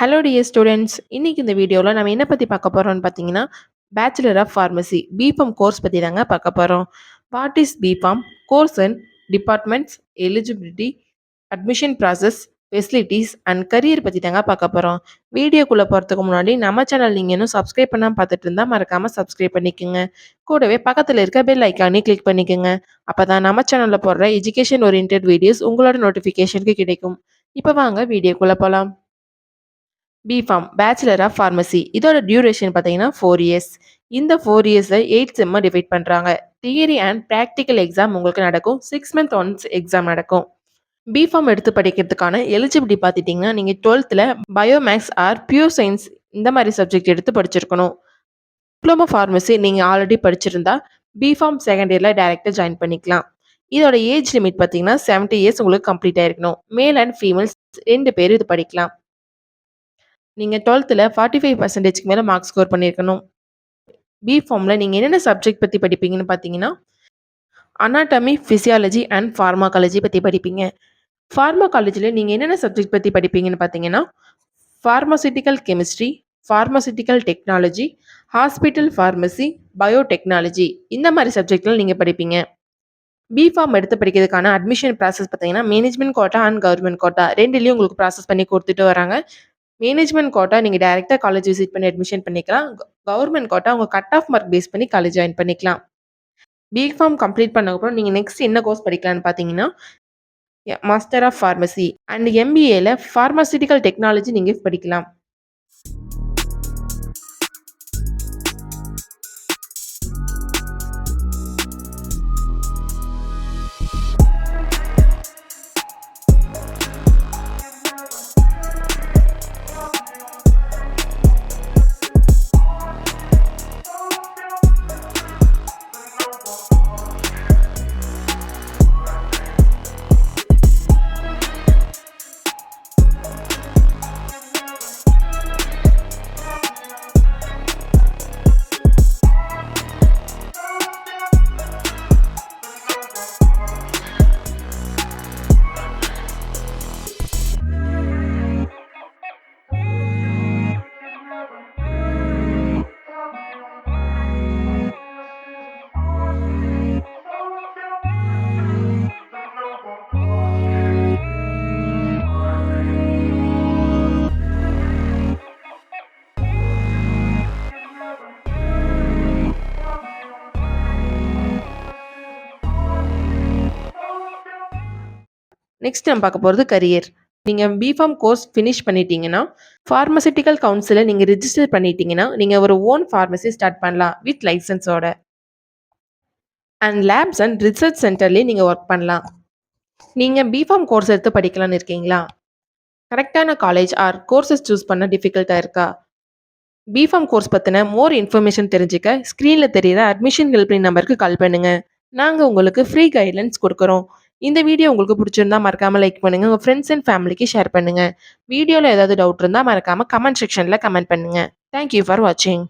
Hello dear students. இன்னைக்கு இந்த வீடியோவில் நம்ம என்ன பற்றி பார்க்க போகிறோம்னு பார்த்தீங்கன்னா, bachelor of pharmacy B Pharm course பற்றி தாங்க பார்க்க போகிறோம். What is B Pharm course and departments, eligibility, admission process, facilities and career பற்றி தாங்க பார்க்க போகிறோம். வீடியோக்குள்ளே போகிறதுக்கு முன்னாடி நம்ம சேனல் நீங்கள் இன்னும் சப்ஸ்கிரைப் பண்ணாமல் பார்த்துட்டு இருந்தால் மறக்காமல் சப்ஸ்கிரைப் பண்ணிக்கோங்க. கூடவே பக்கத்தில் இருக்க பெல் ஐக்கானே கிளிக் பண்ணிக்கோங்க. அப்போ தான் நம்ம சேனலில் போடுற எஜுகேஷன் ஓரியன்ட் வீடியோஸ் உங்களோட நோட்டிஃபிகேஷனுக்கு கிடைக்கும். இப்போ வாங்க வீடியோக்குள்ளே போகலாம். பிஃபார்ம் பேச்சுலர் ஆஃப் ஃபார்மசி இதோட டியூரேஷன் பார்த்தீங்கன்னா 4 இயர்ஸ். இந்த 4 இயர்ஸை 8 செம்மாக டிவைட் பண்ணுறாங்க. தியரி அண்ட் ப்ராக்டிக்கல் எக்ஸாம் உங்களுக்கு நடக்கும். 6 மந்த் ஒன்ஸ் எக்ஸாம் நடக்கும். பிஃபார்ம் எடுத்து படிக்கிறதுக்கான எலிஜிபிலிட்டி பார்த்துட்டிங்கன்னா நீங்கள் 12th bio maths R pure science இந்த மாதிரி சப்ஜெக்ட் எடுத்து படிச்சிருக்கணும். டிப்ளமோ ஃபார்மசி நீங்கள் ஆல்ரெடி படிச்சிருந்தா பிஃபார்ம் செகண்ட் இயரில் டைரெக்டாக ஜாயின் பண்ணிக்கலாம். இதோட ஏஜ் லிமிட் பார்த்தீங்கன்னா 70 இயர்ஸ் உங்களுக்கு கம்ப்ளீட் ஆயிருக்கணும். மேல் அண்ட் ஃபீமேல்ஸ் 2 பேர் இது படிக்கலாம். நீங்கள் 12th 45% மேலே மார்க் ஸ்கோர் பண்ணியிருக்கணும். பிஃபார்மில் நீங்கள் என்னென்ன சப்ஜெக்ட் பற்றி படிப்பீங்கன்னு பார்த்தீங்கன்னா, அனாட்டமி, ஃபிசியாலஜி அண்ட் ஃபார்மாகாலஜி பற்றி படிப்பீங்க. ஃபார்மாகாலஜியில் நீங்கள் என்னென்ன சப்ஜெக்ட் பற்றி படிப்பீங்கன்னு பார்த்தீங்கன்னா, pharmaceutical chemistry, pharmaceutical technology, hospital pharmacy, biotechnology இந்த மாதிரி சப்ஜெக்டில் நீங்கள் படிப்பீங்க. பிஃபார்ம் எடுத்து படிக்கிறதுக்கான அட்மிஷன் ப்ராசஸ் பார்த்தீங்கன்னா, management quota and government quota ரெண்டுலேயும் உங்களுக்கு ப்ராசஸ் பண்ணி கொடுத்துட்டு வராங்க. மேனேஜ்மெண்ட் கோட்டா நீங்கள் டைரெக்டாக காலேஜ் விசிட் பண்ணி அட்மிஷன் பண்ணிக்கலாம். கவர்மெண்ட் கோட்டா உங்கள் கட் ஆஃப் மார்க் பேஸ் பண்ணி காலேஜ் ஜாயின் பண்ணிக்கலாம். பிஃபார்ம் கம்ப்ளீட் பண்ணக்கப்புறம் நீங்கள் நெக்ஸ்ட் என்ன கோர்ஸ் படிக்கலான்னு பார்த்தீங்கன்னா, மாஸ்டர் ஆஃப் ஃபார்மசி அண்ட் எம்பிஏல ஃபார்மசிட்டிக்கல் டெக்னாலஜி நீங்கள் படிக்கலாம். நெக்ஸ்ட் நம்ம பார்க்க போகிறது கரியர். நீங்கள் பிஃபார்ம் கோர்ஸ் ஃபினிஷ் பண்ணிட்டீங்கன்னா, ஃபார்மசிட்டிக்கல் கவுன்சிலை நீங்கள் ரிஜிஸ்டர் பண்ணிட்டீங்கன்னா, நீங்கள் ஒரு ஓன் ஃபார்மசி ஸ்டார்ட் பண்ணலாம் வித் லைசன்ஸோட. அண்ட் லேப்ஸ் அண்ட் ரிசர்ச் சென்டர்லேயே நீங்கள் ஒர்க் பண்ணலாம். நீங்கள் பிஃபார்ம் கோர்ஸ் எடுத்து படிக்கலான்னு இருக்கீங்களா? கரெக்டான காலேஜ் ஆர் கோர்சஸ் சூஸ் பண்ண டிஃபிகல்ட்டாக இருக்கா? பிஃபார்ம் கோர்ஸ் பற்றின மோர் இன்ஃபர்மேஷன் தெரிஞ்சுக்க ஸ்க்ரீனில் தெரியிற அட்மிஷன் ஹெல்ப்லைன் நம்பருக்கு கால் பண்ணுங்கள். நாங்கள் உங்களுக்கு ஃப்ரீ கைட்லைன்ஸ் கொடுக்குறோம். இந்த வீடியோ உங்களுக்கு பிடிச்சிருந்தா மறக்காமல் லைக் பண்ணுங்கள். உங்கள் ஃப்ரெண்ட்ஸ் அண்ட் ஃபேமிலிக்கு ஷேர் பண்ணுங்கள். வீடியோவில் ஏதாவது டவுட் இருந்தால் மறக்காமல் கமெண்ட் செக்ஷனில் கமெண்ட் பண்ணுங்கள். தேங்க்யூ ஃபார் வாட்சிங்.